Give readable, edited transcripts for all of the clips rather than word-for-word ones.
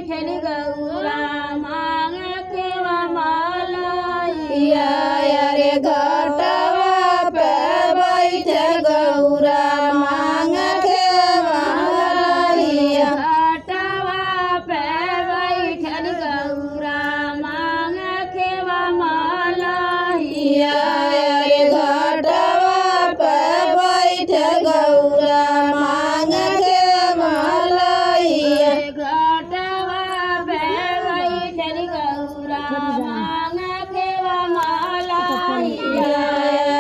बैठल गौरा मांग के मालैया रे घाटवा पे बैठ गौरा मांग के मालैया घाटवा पे बैठल गौरा मांग के मालैया रे घाटवा पे बैठ गौरा मांग के मालैया घाटवा पे बैठल गौरा मांग के मालैया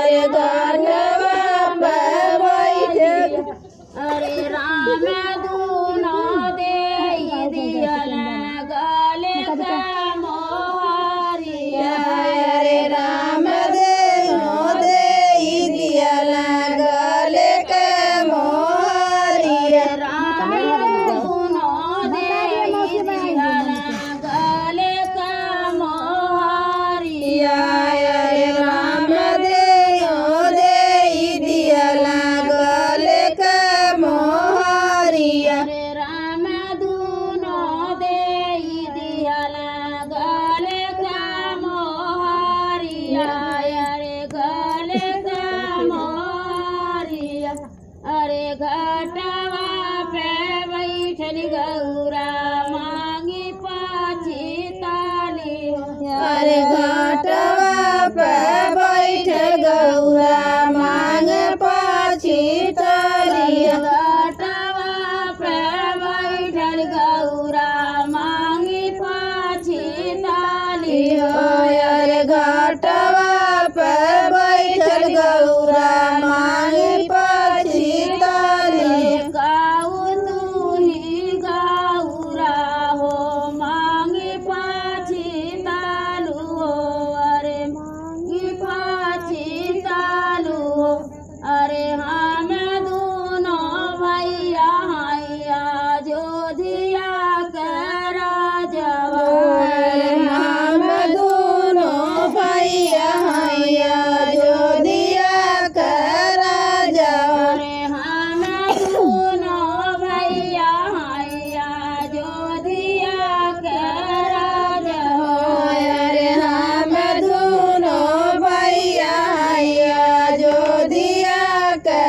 रे घाटवा पे बैठ अरे राम दूनो दे दियल गले का मोहरिया रे राम दूनो दे दियल गले के मोहरिया राम दूनो दे दियल गले का मोहरिया रे राम दूनो दे दियल गले के मोहरिया रे राम दूनो दे दियल गले का मोहरिया रे गले का मोहरिया अरे घाटवा पे बैठल गौरा मांगी पाछी ताली अरे घाटवा पे बैठल गौरा मांग पाछी ताली घाटवा पे बैठल गौरा मांगी पाछी ताली अरे घाटवा पे बैठल गौरा मांगी पाछी ताली गाऊ तू ही गौरा हो मांगी पाछी तालू हो अरे मांगी पाछी तालू हो अरे हम दोनों भैया हैया जोधिया के राजवा हम दोनों भैया हैया जोधिया के राजवा रे हम दोनों भैया हैया जोधिया के राजवा रे हम दोनों भैया हैया जोधिया के